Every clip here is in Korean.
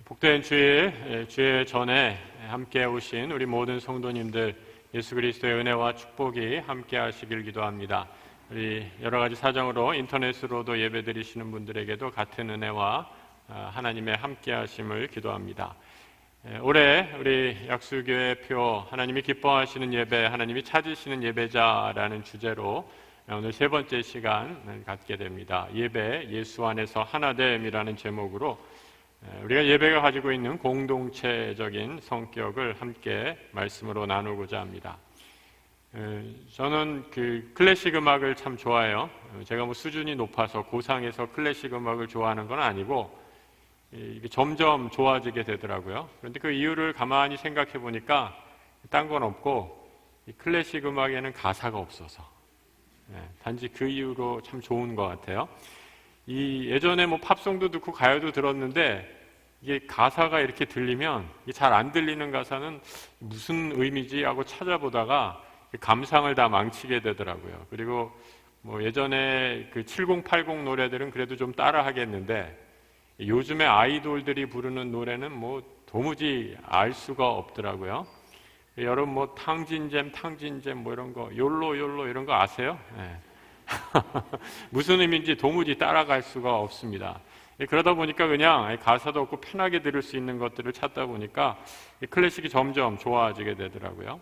복된 주일 전에 함께 오신 우리 모든 성도님들 예수 그리스도의 은혜와 축복이 함께 하시길 기도합니다. 우리 여러 가지 사정으로 인터넷으로도 예배드리시는 분들에게도 같은 은혜와 하나님의 함께 하심을 기도합니다. 올해 우리 약수교회표 하나님이 기뻐하시는 예배, 하나님이 찾으시는 예배자라는 주제로 오늘 세 번째 시간을 갖게 됩니다. 예배, 예수 안에서 하나됨이라는 제목으로 우리가 예배가 가지고 있는 공동체적인 성격을 함께 말씀으로 나누고자 합니다. 저는 클래식 음악을 참 좋아해요. 제가 수준이 높아서 고상해서 클래식 음악을 좋아하는 건 아니고 이게 점점 좋아지게 되더라고요. 그런데 그 이유를 가만히 생각해 보니까 딴 건 없고 이 클래식 음악에는 가사가 없어서 단지 그 이유로 참 좋은 것 같아요. 예전에 팝송도 듣고 가요도 들었는데 이게 가사가 이렇게 들리면 잘 안 들리는 가사는 무슨 의미지 하고 찾아보다가 감상을 다 망치게 되더라고요. 그리고 예전에 7080 노래들은 그래도 좀 따라 하겠는데 요즘에 아이돌들이 부르는 노래는 도무지 알 수가 없더라고요. 여러분 탕진잼 이런 거 욜로 이런 거 아세요? 네. 무슨 의미인지 도무지 따라갈 수가 없습니다. 그러다 보니까 그냥 가사도 없고 편하게 들을 수 있는 것들을 찾다 보니까 클래식이 점점 좋아지게 되더라고요.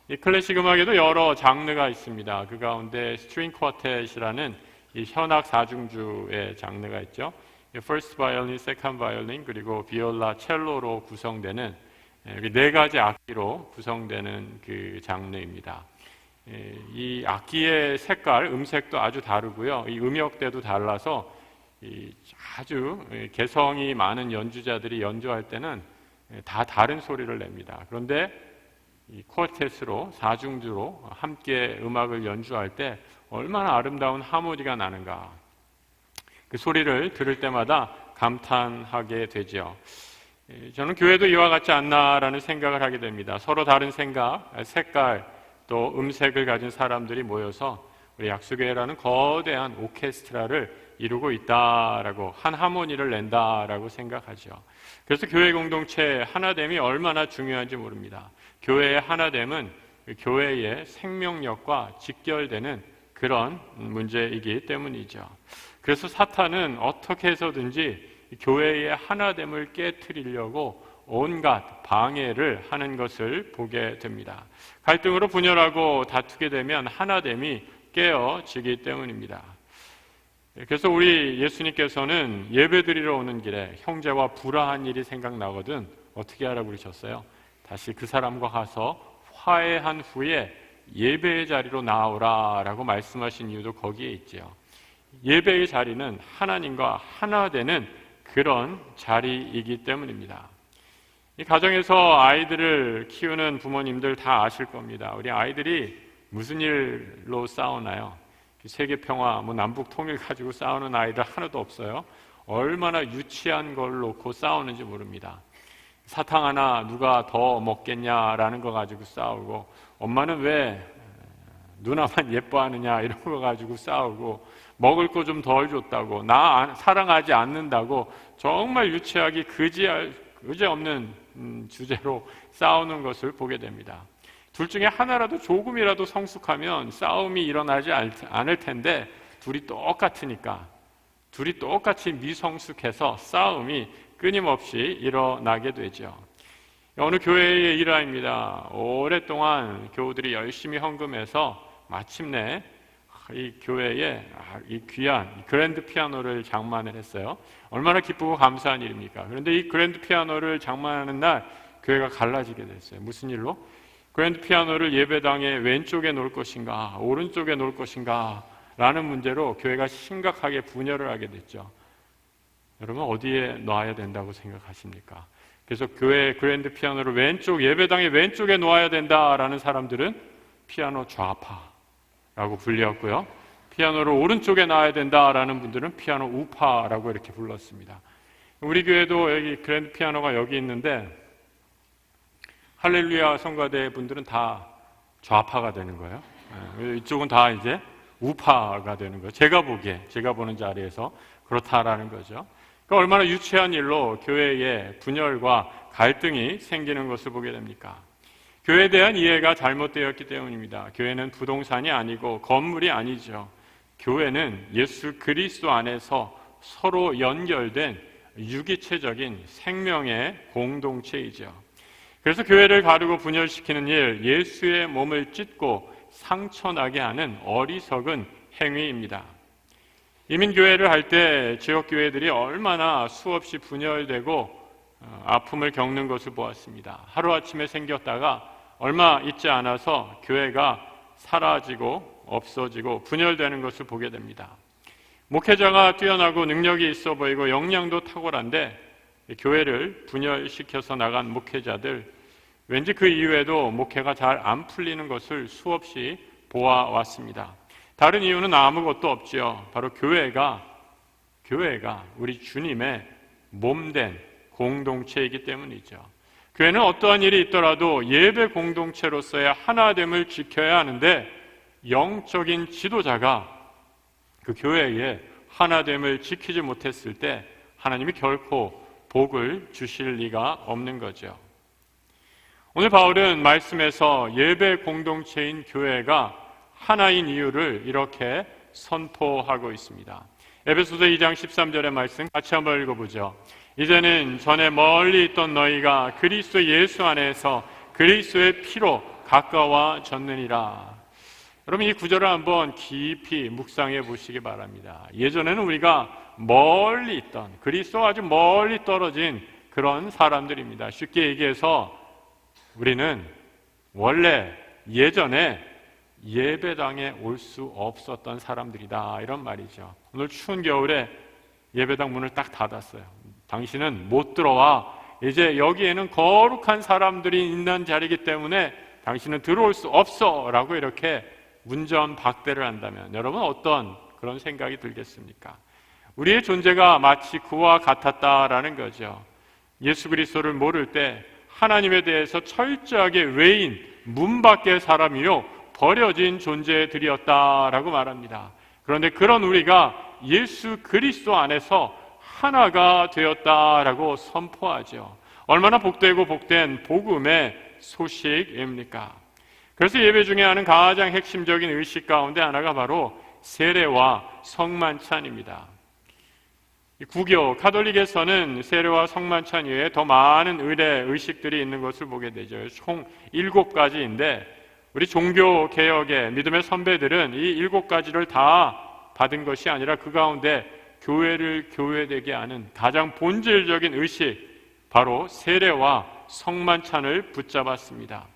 이 클래식 음악에도 여러 장르가 있습니다. 그 가운데 스트링 쿼텟이라는 이 현악 사중주의 장르가 있죠. First violin, second violin, 그리고 비올라, 첼로로 구성되는 네 가지 악기로 구성되는 그 장르입니다. 이 악기의 색깔, 음색도 아주 다르고요. 이 음역대도 달라서 아주 개성이 많은 연주자들이 연주할 때는 다 다른 소리를 냅니다. 그런데 이 쿼텟으로, 사중주로 함께 음악을 연주할 때 얼마나 아름다운 하모니가 나는가. 그 소리를 들을 때마다 감탄하게 되죠. 저는 교회도 이와 같지 않나라는 생각을 하게 됩니다. 서로 다른 생각, 색깔, 또 음색을 가진 사람들이 모여서 우리 약수교회라는 거대한 오케스트라를 이루고 있다라고, 한 하모니를 낸다라고 생각하죠. 그래서 교회 공동체 하나됨이 얼마나 중요한지 모릅니다. 교회의 하나됨은 교회의 생명력과 직결되는 그런 문제이기 때문이죠. 그래서 사탄은 어떻게 해서든지 교회의 하나됨을 깨트리려고 온갖 방해를 하는 것을 보게 됩니다. 갈등으로 분열하고 다투게 되면 하나됨이 깨어지기 때문입니다. 그래서 우리 예수님께서는 예배드리러 오는 길에 형제와 불화한 일이 생각나거든 어떻게 하라고 그러셨어요? 다시 그 사람과 가서 화해한 후에 예배의 자리로 나오라 라고 말씀하신 이유도 거기에 있죠. 예배의 자리는 하나님과 하나 되는 그런 자리이기 때문입니다. 이 가정에서 아이들을 키우는 부모님들 다 아실 겁니다. 우리 아이들이 무슨 일로 싸우나요? 세계 평화, 남북 통일 가지고 싸우는 아이들 하나도 없어요. 얼마나 유치한 걸 놓고 싸우는지 모릅니다. 사탕 하나 누가 더 먹겠냐라는 거 가지고 싸우고, 엄마는 왜 누나만 예뻐하느냐 이런 거 가지고 싸우고, 먹을 거 좀 덜 줬다고, 나 사랑하지 않는다고 정말 유치하게 그지없는 주제로 싸우는 것을 보게 됩니다. 둘 중에 하나라도 조금이라도 성숙하면 싸움이 일어나지 않을 텐데 둘이 똑같으니까, 둘이 똑같이 미성숙해서 싸움이 끊임없이 일어나게 되죠. 어느 교회의 일화입니다. 오랫동안 교우들이 열심히 헌금해서 마침내 이 교회에 이 귀한 그랜드 피아노를 장만을 했어요. 얼마나 기쁘고 감사한 일입니까? 그런데 이 그랜드 피아노를 장만하는 날 교회가 갈라지게 됐어요. 무슨 일로? 그랜드 피아노를 예배당의 왼쪽에 놓을 것인가 오른쪽에 놓을 것인가 라는 문제로 교회가 심각하게 분열을 하게 됐죠. 여러분 어디에 놔야 된다고 생각하십니까? 그래서 교회 그랜드 피아노를 예배당의 왼쪽에 놓아야 된다라는 사람들은 피아노 좌파라고 불렸고요. 피아노를 오른쪽에 놔야 된다라는 분들은 피아노 우파라고 이렇게 불렀습니다. 우리 교회도 여기 그랜드 피아노가 여기 있는데 할렐루야 성가대 분들은 다 좌파가 되는 거예요. 이쪽은 다 이제 우파가 되는 거예요. 제가 보는 자리에서 그렇다라는 거죠. 얼마나 유치한 일로 교회에 분열과 갈등이 생기는 것을 보게 됩니까? 교회에 대한 이해가 잘못되었기 때문입니다. 교회는 부동산이 아니고 건물이 아니죠. 교회는 예수 그리스도 안에서 서로 연결된 유기체적인 생명의 공동체이죠. 그래서 교회를 가르고 분열시키는 일, 예수의 몸을 찢고 상처나게 하는 어리석은 행위입니다. 이민교회를 할 때 지역교회들이 얼마나 수없이 분열되고 아픔을 겪는 것을 보았습니다. 하루아침에 생겼다가 얼마 있지 않아서 교회가 사라지고 없어지고 분열되는 것을 보게 됩니다. 목회자가 뛰어나고 능력이 있어 보이고 역량도 탁월한데 교회를 분열시켜서 나간 목회자들, 왠지 그 이후에도 목회가 잘 안 풀리는 것을 수없이 보아왔습니다. 다른 이유는 아무것도 없지요. 바로 교회가 우리 주님의 몸된 공동체이기 때문이죠. 교회는 어떠한 일이 있더라도 예배 공동체로서의 하나됨을 지켜야 하는데, 영적인 지도자가 그 교회의 하나됨을 지키지 못했을 때 하나님이 결코 복을 주실 리가 없는 거죠. 오늘 바울은 말씀에서 예배 공동체인 교회가 하나인 이유를 이렇게 선포하고 있습니다. 에베소서 2장 13절의 말씀 같이 한번 읽어보죠. 이제는 전에 멀리 있던 너희가 그리스도 예수 안에서 그리스도의 피로 가까워졌느니라. 여러분, 이 구절을 한번 깊이 묵상해 보시기 바랍니다. 예전에는 우리가 멀리 있던, 그리스도와 아주 멀리 떨어진 그런 사람들입니다. 쉽게 얘기해서 우리는 원래 예전에 예배당에 올 수 없었던 사람들이다, 이런 말이죠. 오늘 추운 겨울에 예배당 문을 딱 닫았어요. 당신은 못 들어와. 이제 여기에는 거룩한 사람들이 있는 자리이기 때문에 당신은 들어올 수 없어 라고 이렇게 문전박대를 한다면 여러분 어떤 그런 생각이 들겠습니까? 우리의 존재가 마치 그와 같았다라는 거죠. 예수 그리스도를 모를 때 하나님에 대해서 철저하게 외인, 문 밖의 사람이요 버려진 존재들이었다라고 말합니다. 그런데 그런 우리가 예수 그리스도 안에서 하나가 되었다라고 선포하죠. 얼마나 복되고 복된 복음의 소식입니까? 그래서 예배 중에 하는 가장 핵심적인 의식 가운데 하나가 바로 세례와 성만찬입니다. 구교 가톨릭에서는 세례와 성만찬 이외에 더 많은 의례 의식들이 있는 것을 보게 되죠. 총 7가지인데 우리 종교 개혁의 믿음의 선배들은 이 7가지를 다 받은 것이 아니라 그 가운데 교회를 교회되게 하는 가장 본질적인 의식, 바로 세례와 성만찬을 붙잡았습니다.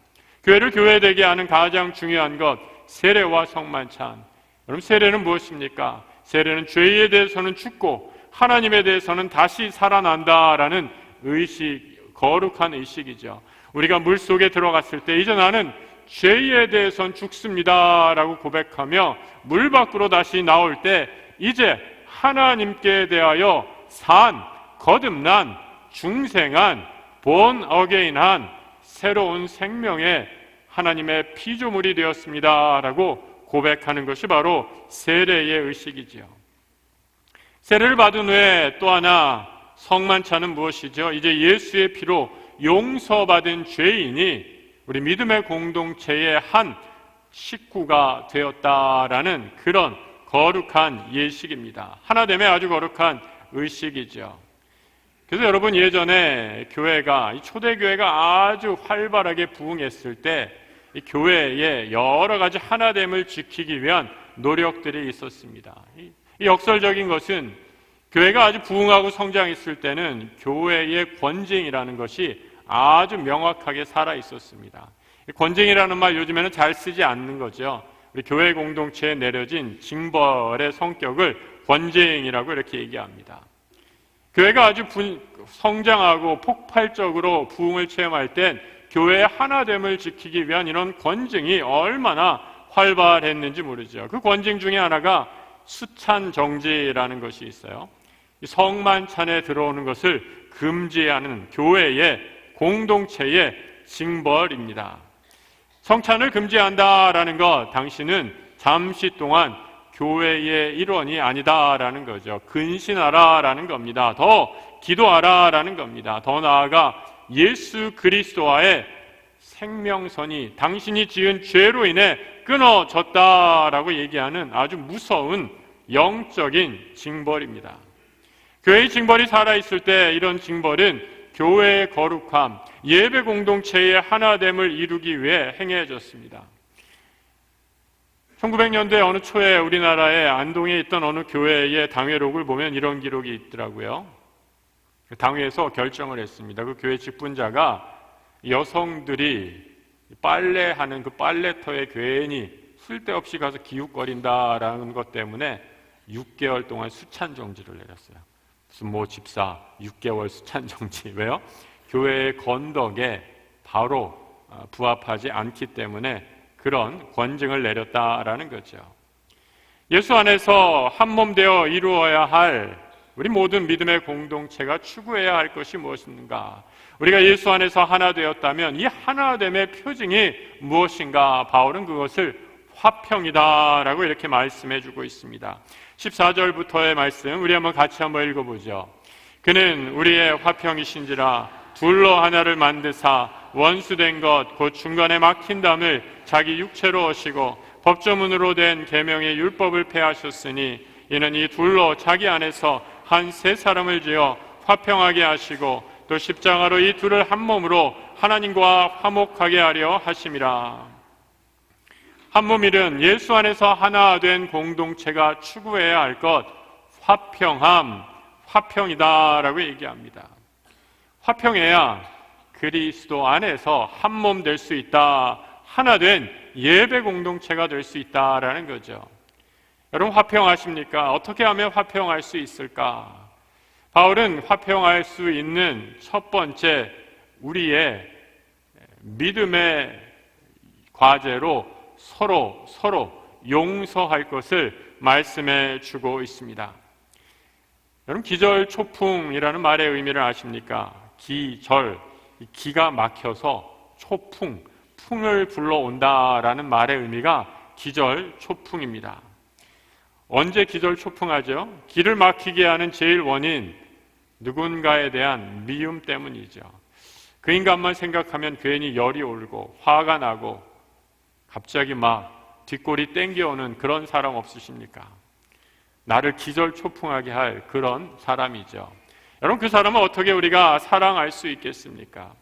교회를 교회되게 하는 가장 중요한 것, 세례와 성만찬. 여러분, 세례는 무엇입니까? 세례는 죄에 대해서는 죽고 하나님에 대해서는 다시 살아난다라는 의식, 거룩한 의식이죠. 우리가 물속에 들어갔을 때 이제 나는 죄에 대해서는 죽습니다라고 고백하며 물 밖으로 다시 나올 때 이제 하나님께 대하여 산, 거듭난, 중생한, 본 어게인한 새로운 생명의 하나님의 피조물이 되었습니다라고 고백하는 것이 바로 세례의 의식이지요. 세례를 받은 후에 또 하나 성만찬은 무엇이죠? 이제 예수의 피로 용서받은 죄인이 우리 믿음의 공동체의 한 식구가 되었다라는 그런 거룩한 예식입니다. 하나됨의 아주 거룩한 의식이죠. 그래서 여러분, 예전에 교회가, 이 초대교회가 아주 활발하게 부흥했을 때 이 교회에 여러 가지 하나됨을 지키기 위한 노력들이 있었습니다. 이 역설적인 것은 교회가 아주 부흥하고 성장했을 때는 교회의 권징이라는 것이 아주 명확하게 살아 있었습니다. 권징이라는 말 요즘에는 잘 쓰지 않는 거죠. 우리 교회 공동체에 내려진 징벌의 성격을 권징이라고 이렇게 얘기합니다. 교회가 아주 성장하고 폭발적으로 부흥을 체험할 땐 교회의 하나됨을 지키기 위한 이런 권징이 얼마나 활발했는지 모르죠. 그 권징 중에 하나가 수찬정지라는 것이 있어요. 성만찬에 들어오는 것을 금지하는 교회의 공동체의 징벌입니다. 성찬을 금지한다라는 것, 당신은 잠시 동안 교회의 일원이 아니다라는 거죠. 근신하라라는 겁니다. 더 기도하라라는 겁니다. 더 나아가 예수 그리스도와의 생명선이 당신이 지은 죄로 인해 끊어졌다라고 얘기하는 아주 무서운 영적인 징벌입니다. 교회의 징벌이 살아있을 때 이런 징벌은 교회의 거룩함, 예배 공동체의 하나됨을 이루기 위해 행해졌습니다. 1900년대 어느 초에 우리나라의 안동에 있던 어느 교회의 당회록을 보면 이런 기록이 있더라고요. 당회에서 결정을 했습니다. 그 교회 직분자가 여성들이 빨래하는 그 빨래터에 괜히 쓸데없이 가서 기웃거린다라는 것 때문에 6개월 동안 수찬 정지를 내렸어요. 무슨 집사 6개월 수찬 정지. 왜요? 교회의 건덕에 바로 부합하지 않기 때문에 그런 권징을 내렸다라는 거죠. 예수 안에서 한몸 되어 이루어야 할 우리 모든 믿음의 공동체가 추구해야 할 것이 무엇인가? 우리가 예수 안에서 하나 되었다면 이 하나됨의 표징이 무엇인가? 바울은 그것을 화평이다라고 이렇게 말씀해 주고 있습니다. 14절부터의 말씀 우리 한번 같이 한번 읽어보죠. 그는 우리의 화평이신지라 둘로 하나를 만드사 원수된 것 곧 중간에 막힌 담을 자기 육체로 오시고 법조문으로 된 계명의 율법을 폐하셨으니 이는 이 둘로 자기 안에서 한 세 사람을 지어 화평하게 하시고 또 십자가로 이 둘을 한 몸으로 하나님과 화목하게 하려 하심이라. 한 몸일은 예수 안에서 하나 된 공동체가 추구해야 할 것, 화평함, 화평이다라고 얘기합니다. 화평해야 그리스도 안에서 한 몸 될 수 있다, 하나 된 예배 공동체가 될 수 있다라는 거죠. 여러분 화평하십니까? 어떻게 하면 화평할 수 있을까? 바울은 화평할 수 있는 첫 번째 우리의 믿음의 과제로 서로 용서할 것을 말씀해 주고 있습니다. 여러분 기절초풍이라는 말의 의미를 아십니까? 기절, 기가 막혀서 초풍, 풍을 불러온다라는 말의 의미가 기절초풍입니다. 언제 기절초풍하죠? 기를 막히게 하는 제일 원인, 누군가에 대한 미움 때문이죠. 그 인간만 생각하면 괜히 열이 오르고 화가 나고 갑자기 막 뒷골이 땡겨오는 그런 사람 없으십니까? 나를 기절초풍하게 할 그런 사람이죠. 여러분 그 사람은 어떻게 우리가 사랑할 수 있겠습니까?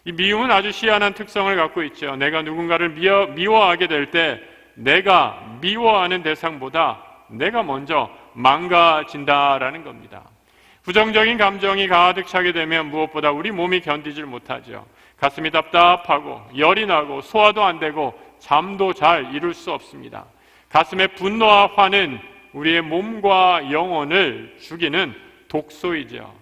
이 미움은 아주 희한한 특성을 갖고 있죠. 내가 누군가를 미워하게 될 때 내가 미워하는 대상보다 내가 먼저 망가진다라는 겁니다. 부정적인 감정이 가득 차게 되면 무엇보다 우리 몸이 견디질 못하죠. 가슴이 답답하고 열이 나고 소화도 안 되고 잠도 잘 이룰 수 없습니다. 가슴의 분노와 화는 우리의 몸과 영혼을 죽이는 독소이죠.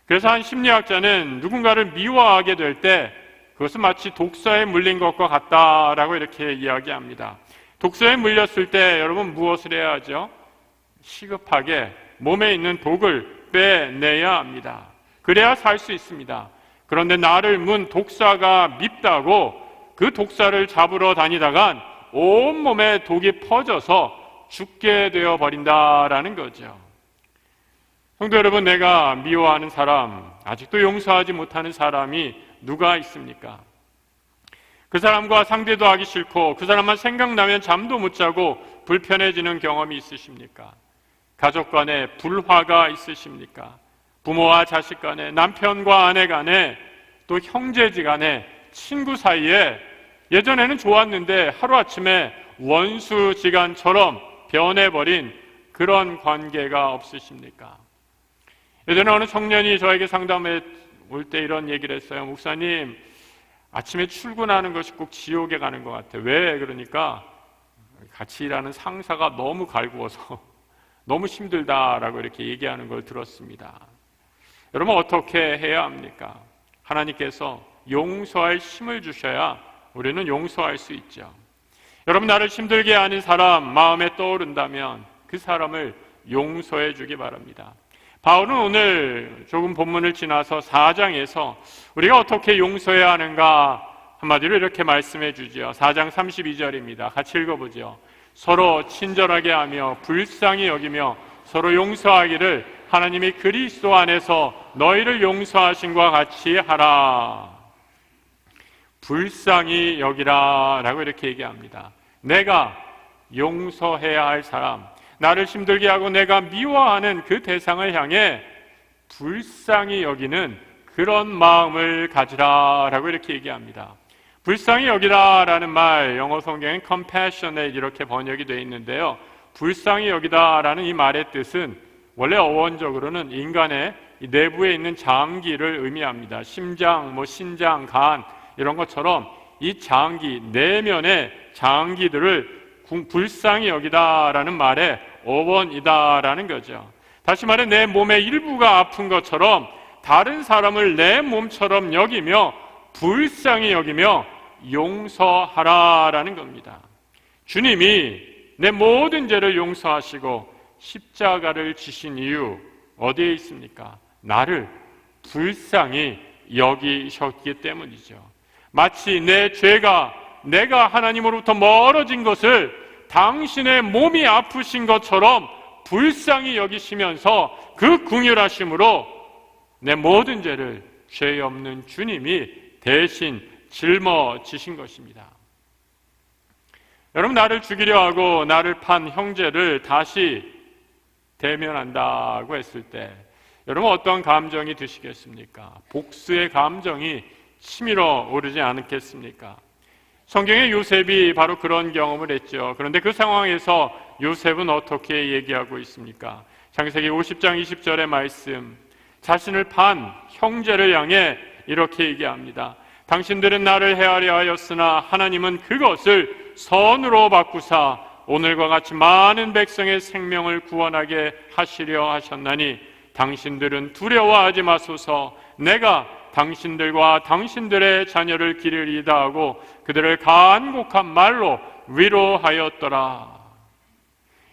그래서 한 심리학자는 누군가를 미워하게 될 때 그것은 마치 독소에 물린 것과 같다라고 이렇게 이야기합니다. 독소에 물렸을 때 여러분 무엇을 해야 하죠? 시급하게 몸에 있는 독을 빼내야 합니다. 그래야 살 수 있습니다. 그런데 나를 문 독사가 밉다고 그 독사를 잡으러 다니다간 온몸에 독이 퍼져서 죽게 되어 버린다라는 거죠. 성도 여러분, 내가 미워하는 사람, 아직도 용서하지 못하는 사람이 누가 있습니까? 그 사람과 상대도 하기 싫고 그 사람만 생각나면 잠도 못 자고 불편해지는 경험이 있으십니까? 가족 간에 불화가 있으십니까? 부모와 자식 간에, 남편과 아내 간에, 또 형제지간에, 친구 사이에 예전에는 좋았는데 하루아침에 원수지간처럼 변해버린 그런 관계가 없으십니까? 예전에 어느 청년이 저에게 상담해 올 때 이런 얘기를 했어요. 목사님, 아침에 출근하는 것이 꼭 지옥에 가는 것 같아요. 왜? 그러니까 같이 일하는 상사가 너무 갈구어서 너무 힘들다라고 이렇게 얘기하는 걸 들었습니다. 여러분 어떻게 해야 합니까? 하나님께서 용서할 힘을 주셔야 우리는 용서할 수 있죠. 여러분 나를 힘들게 하는 사람 마음에 떠오른다면 그 사람을 용서해 주기 바랍니다. 바울은 오늘 조금 본문을 지나서 4장에서 우리가 어떻게 용서해야 하는가 한마디로 이렇게 말씀해 주죠. 4장 32절입니다. 같이 읽어보죠. 서로 친절하게 하며 불쌍히 여기며 서로 용서하기를 하나님이 그리스도 안에서 너희를 용서하신 것 같이 하라. 불쌍히 여기라 라고 이렇게 얘기합니다. 내가 용서해야 할 사람, 나를 힘들게 하고 내가 미워하는 그 대상을 향해 불쌍히 여기는 그런 마음을 가지라 라고 이렇게 얘기합니다. 불쌍히 여기라 라는 말, 영어 성경엔 compassionate 이렇게 번역이 되어 있는데요, 불쌍히 여기다 라는 이 말의 뜻은 원래 어원적으로는 인간의 내부에 있는 장기를 의미합니다. 심장, 신장, 간 이런 것처럼 이 장기, 내면의 장기들을 불쌍히 여기다라는 말의 어원이다라는 거죠. 다시 말해 내 몸의 일부가 아픈 것처럼 다른 사람을 내 몸처럼 여기며 불쌍히 여기며 용서하라라는 겁니다. 주님이 내 모든 죄를 용서하시고 십자가를 지신 이유 어디에 있습니까? 나를 불쌍히 여기셨기 때문이죠. 마치 내 죄가 내가 하나님으로부터 멀어진 것을 당신의 몸이 아프신 것처럼 불쌍히 여기시면서 그 긍휼하심으로 내 모든 죄를 죄 없는 주님이 대신 짊어지신 것입니다. 여러분, 나를 죽이려 하고 나를 판 형제를 다시 대면한다고 했을 때 여러분 어떤 감정이 드시겠습니까? 복수의 감정이 치밀어 오르지 않겠습니까? 성경의 요셉이 바로 그런 경험을 했죠. 그런데 그 상황에서 요셉은 어떻게 얘기하고 있습니까? 창세기 50장 20절의 말씀, 자신을 판 형제를 향해 이렇게 얘기합니다. 당신들은 나를 해하려 하였으나 하나님은 그것을 선으로 바꾸사 오늘과 같이 많은 백성의 생명을 구원하게 하시려 하셨나니 당신들은 두려워하지 마소서. 내가 당신들과 당신들의 자녀를 기르리이다 하고 그들을 간곡한 말로 위로하였더라.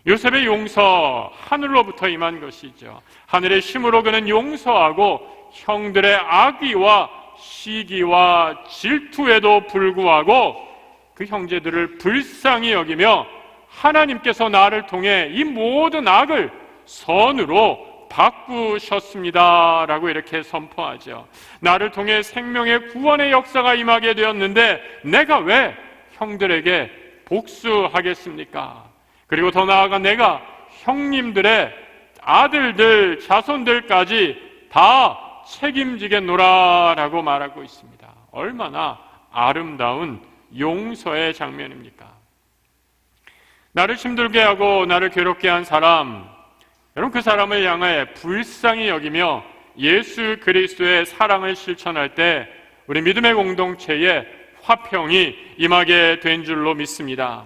요셉의 용서, 하늘로부터 임한 것이죠. 하늘의 힘으로 그는 용서하고 형들의 악의와 시기와 질투에도 불구하고 그 형제들을 불쌍히 여기며 하나님께서 나를 통해 이 모든 악을 선으로 바꾸셨습니다 라고 이렇게 선포하죠. 나를 통해 생명의 구원의 역사가 임하게 되었는데 내가 왜 형들에게 복수하겠습니까? 그리고 더 나아가 내가 형님들의 아들들, 자손들까지 다 책임지겠노라 라고 말하고 있습니다. 얼마나 아름다운 용서의 장면입니까? 나를 힘들게 하고 나를 괴롭게 한 사람, 여러분 그 사람을 향해 불쌍히 여기며 예수 그리스도의 사랑을 실천할 때 우리 믿음의 공동체에 화평이 임하게 된 줄로 믿습니다.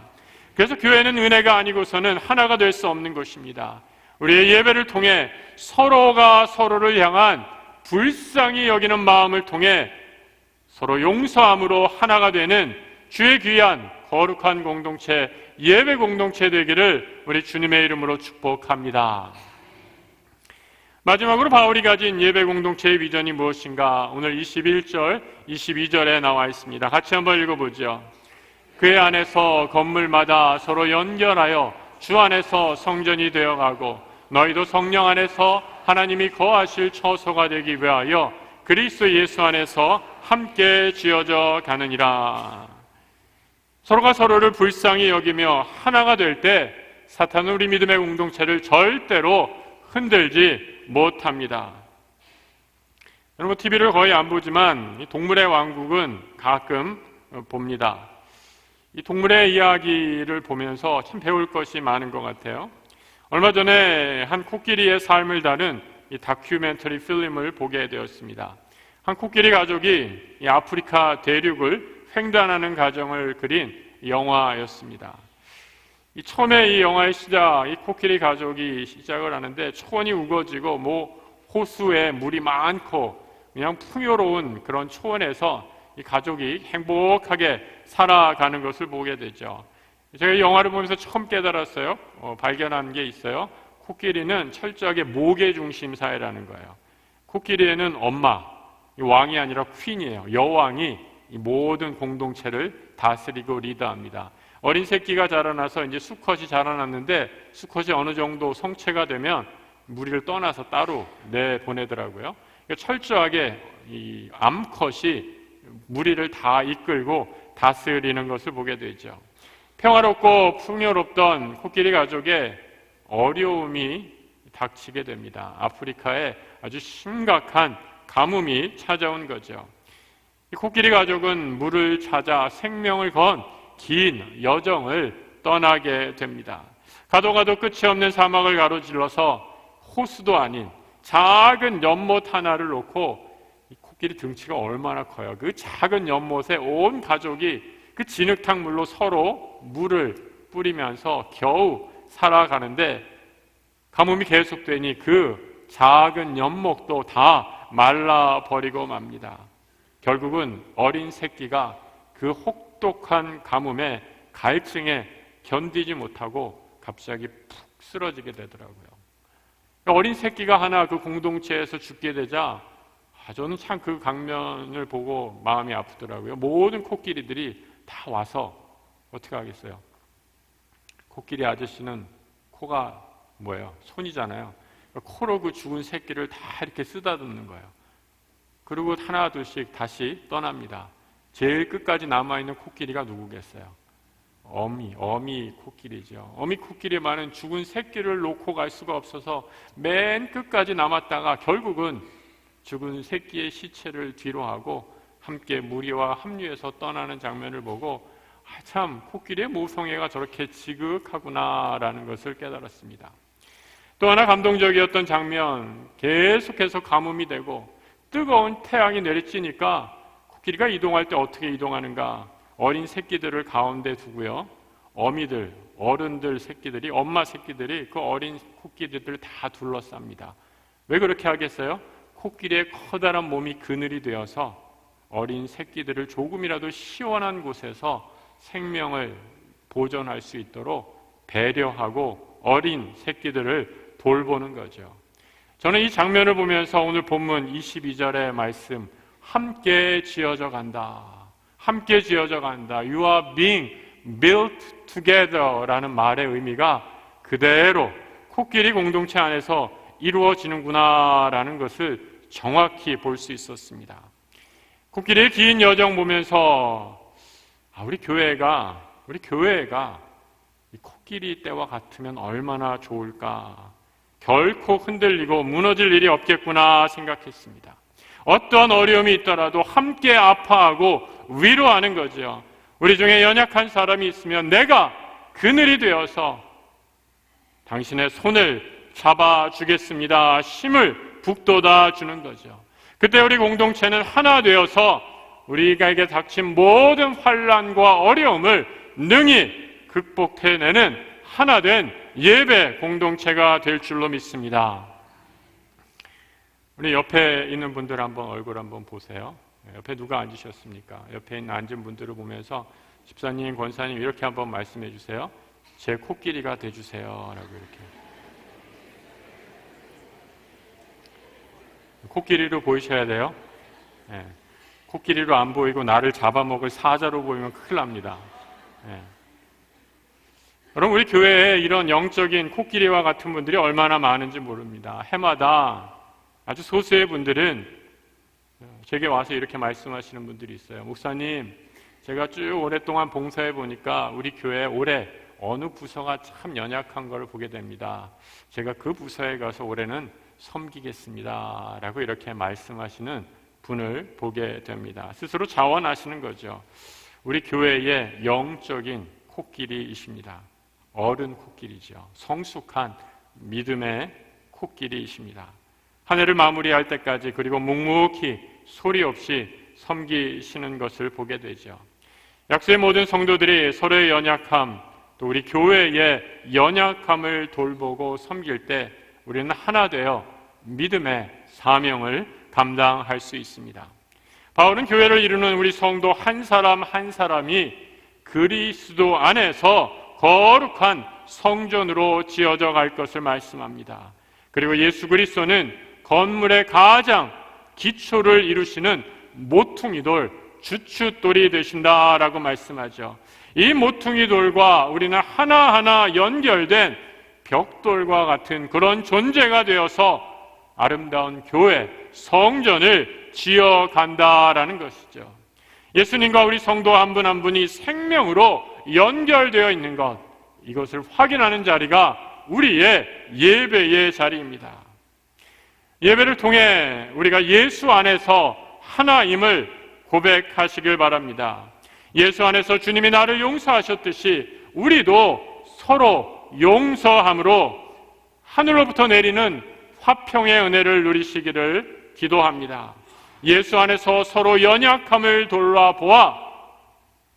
그래서 교회는 은혜가 아니고서는 하나가 될 수 없는 것입니다. 우리의 예배를 통해 서로가 서로를 향한 불쌍히 여기는 마음을 통해 서로 용서함으로 하나가 되는 주의 귀한 거룩한 공동체, 예배 공동체 되기를 우리 주님의 이름으로 축복합니다. 마지막으로 바울이 가진 예배 공동체의 비전이 무엇인가? 오늘 21절, 22절에 나와 있습니다. 같이 한번 읽어보죠. 그의 안에서 건물마다 서로 연결하여 주 안에서 성전이 되어가고 너희도 성령 안에서 하나님이 거하실 처소가 되기 위하여 그리스도 예수 안에서 함께 지어져 가느니라. 서로가 서로를 불쌍히 여기며 하나가 될 때 사탄은 우리 믿음의 공동체를 절대로 흔들지 못합니다. 여러분 TV를 거의 안 보지만 동물의 왕국은 가끔 봅니다. 이 동물의 이야기를 보면서 참 배울 것이 많은 것 같아요. 얼마 전에 한 코끼리의 삶을 다룬 이 다큐멘터리 필름을 보게 되었습니다. 한 코끼리 가족이 이 아프리카 대륙을 횡단하는 과정을 그린 영화였습니다. 처음에 이 영화의 시작, 이 코끼리 가족이 시작을 하는데 초원이 우거지고 호수에 물이 많고 그냥 풍요로운 그런 초원에서 이 가족이 행복하게 살아가는 것을 보게 되죠. 제가 이 영화를 보면서 처음 깨달았어요. 발견한 게 있어요. 코끼리는 철저하게 목의 중심 사회라는 거예요. 코끼리에는 엄마, 왕이 아니라 퀸이에요. 여왕이 이 모든 공동체를 다스리고 리더합니다. 어린 새끼가 자라나서 이제 수컷이 자라났는데 수컷이 어느 정도 성체가 되면 무리를 떠나서 따로 내보내더라고요. 그러니까 철저하게 이 암컷이 무리를 다 이끌고 다스리는 것을 보게 되죠. 평화롭고 풍요롭던 코끼리 가족의 어려움이 닥치게 됩니다. 아프리카에 아주 심각한 가뭄이 찾아온 거죠. 이 코끼리 가족은 물을 찾아 생명을 건 긴 여정을 떠나게 됩니다. 가도 가도 끝이 없는 사막을 가로질러서 호수도 아닌 작은 연못 하나를 놓고, 이 코끼리 등치가 얼마나 커요. 그 작은 연못에 온 가족이 그 진흙탕 물로 서로 물을 뿌리면서 겨우 살아가는데, 가뭄이 계속되니 그 작은 연못도 다 말라버리고 맙니다. 결국은 어린 새끼가 그 혹독한 가뭄에 갈증에 견디지 못하고 갑자기 푹 쓰러지게 되더라고요. 어린 새끼가 하나 그 공동체에서 죽게 되자 저는 참 그 장면을 보고 마음이 아프더라고요. 모든 코끼리들이 다 와서 어떻게 하겠어요? 코끼리 아저씨는 코가 뭐예요? 손이잖아요. 코로 그 죽은 새끼를 다 이렇게 쓰다듬는 거예요. 그리고 하나 둘씩 다시 떠납니다. 제일 끝까지 남아있는 코끼리가 누구겠어요? 어미 코끼리죠. 어미 코끼리만은 죽은 새끼를 놓고 갈 수가 없어서 맨 끝까지 남았다가 결국은 죽은 새끼의 시체를 뒤로 하고 함께 무리와 합류해서 떠나는 장면을 보고 참 코끼리의 모성애가 저렇게 지극하구나라는 것을 깨달았습니다. 또 하나 감동적이었던 장면, 계속해서 가뭄이 되고 뜨거운 태양이 내리쬐니까 코끼리가 이동할 때 어떻게 이동하는가? 어린 새끼들을 가운데 두고요, 어미들, 어른들 새끼들이, 엄마 새끼들이 그 어린 코끼리들을 다 둘러쌉니다. 왜 그렇게 하겠어요? 코끼리의 커다란 몸이 그늘이 되어서 어린 새끼들을 조금이라도 시원한 곳에서 생명을 보존할 수 있도록 배려하고 어린 새끼들을 돌보는 거죠. 저는 이 장면을 보면서 오늘 본문 22절의 말씀, 함께 지어져 간다, 함께 지어져 간다, You are being built together 라는 말의 의미가 그대로 코끼리 공동체 안에서 이루어지는구나 라는 것을 정확히 볼 수 있었습니다. 코끼리의 긴 여정 보면서 우리 교회가 이 코끼리 떼와 같으면 얼마나 좋을까, 결코 흔들리고 무너질 일이 없겠구나 생각했습니다. 어떠한 어려움이 있더라도 함께 아파하고 위로하는 거죠. 우리 중에 연약한 사람이 있으면 내가 그늘이 되어서 당신의 손을 잡아주겠습니다, 힘을 북돋아 주는 거죠. 그때 우리 공동체는 하나 되어서 우리에게 닥친 모든 환난과 어려움을 능히 극복해내는 하나된 예배 공동체가 될 줄로 믿습니다. 우리 옆에 있는 분들 한번 얼굴 한번 보세요. 옆에 누가 앉으셨습니까? 옆에 있는 앉은 분들을 보면서 집사님, 권사님 이렇게 한번 말씀해 주세요. 제 코끼리가 돼주세요 라고 이렇게. 코끼리로 보이셔야 돼요. 네. 코끼리로 안 보이고 나를 잡아먹을 사자로 보이면 큰일 납니다. 네. 여러분, 우리 교회에 이런 영적인 코끼리와 같은 분들이 얼마나 많은지 모릅니다. 해마다 아주 소수의 분들은 제게 와서 이렇게 말씀하시는 분들이 있어요. 목사님, 제가 쭉 오랫동안 봉사해 보니까 우리 교회 올해 어느 부서가 참 연약한 걸 보게 됩니다. 제가 그 부서에 가서 올해는 섬기겠습니다 라고 이렇게 말씀하시는 분을 보게 됩니다. 스스로 자원하시는 거죠. 우리 교회의 영적인 코끼리이십니다. 어른 코끼리죠. 성숙한 믿음의 코끼리이십니다. 한 해를 마무리할 때까지, 그리고 묵묵히 소리 없이 섬기시는 것을 보게 되죠. 약수의 모든 성도들이 서로의 연약함, 또 우리 교회의 연약함을 돌보고 섬길 때 우리는 하나 되어 믿음의 사명을 감당할 수 있습니다. 바울은 교회를 이루는 우리 성도 한 사람 한 사람이 그리스도 안에서 거룩한 성전으로 지어져 갈 것을 말씀합니다. 그리고 예수 그리스도는 건물의 가장 기초를 이루시는 모퉁이돌, 주춧돌이 되신다라고 말씀하죠. 이 모퉁이 돌과 우리는 하나하나 연결된 벽돌과 같은 그런 존재가 되어서 아름다운 교회, 성전을 지어간다라는 것이죠. 예수님과 우리 성도 한 분 한 분이 생명으로 연결되어 있는 것, 이것을 확인하는 자리가 우리의 예배의 자리입니다. 예배를 통해 우리가 예수 안에서 하나임을 고백하시길 바랍니다. 예수 안에서 주님이 나를 용서하셨듯이 우리도 서로 용서함으로 하늘로부터 내리는 화평의 은혜를 누리시기를 기도합니다. 예수 안에서 서로 연약함을 돌아보아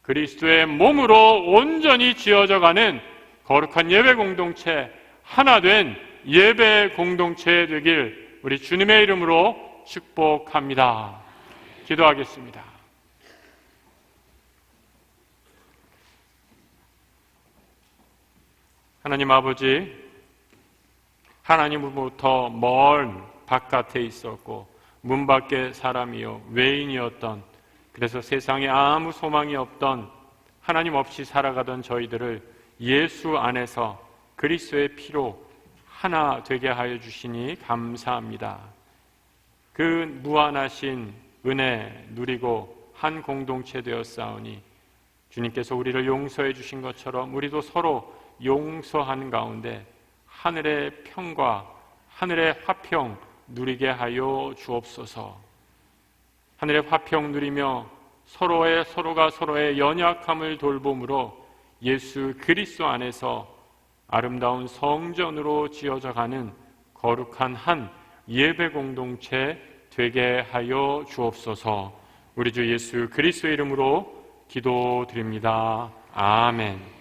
그리스도의 몸으로 온전히 지어져 가는 거룩한 예배 공동체, 하나된 예배 공동체 되길 우리 주님의 이름으로 축복합니다. 기도하겠습니다. 하나님 아버지, 하나님으로부터 먼 바깥에 있었고 문 밖에 사람이요 외인이었던, 그래서 세상에 아무 소망이 없던 하나님 없이 살아가던 저희들을 예수 안에서 그리스도의 피로 하나 되게 하여 주시니 감사합니다. 그 무한하신 은혜 누리고 한 공동체 되었사오니 주님께서 우리를 용서해 주신 것처럼 우리도 서로 용서하는 가운데 하늘의 평과 하늘의 화평 누리게 하여 주옵소서. 하늘의 화평 누리며 서로가 서로의 연약함을 돌봄으로 예수 그리스도 안에서 아름다운 성전으로 지어져 가는 거룩한 한 예배 공동체 되게 하여 주옵소서. 우리 주 예수 그리스도의 이름으로 기도드립니다. 아멘.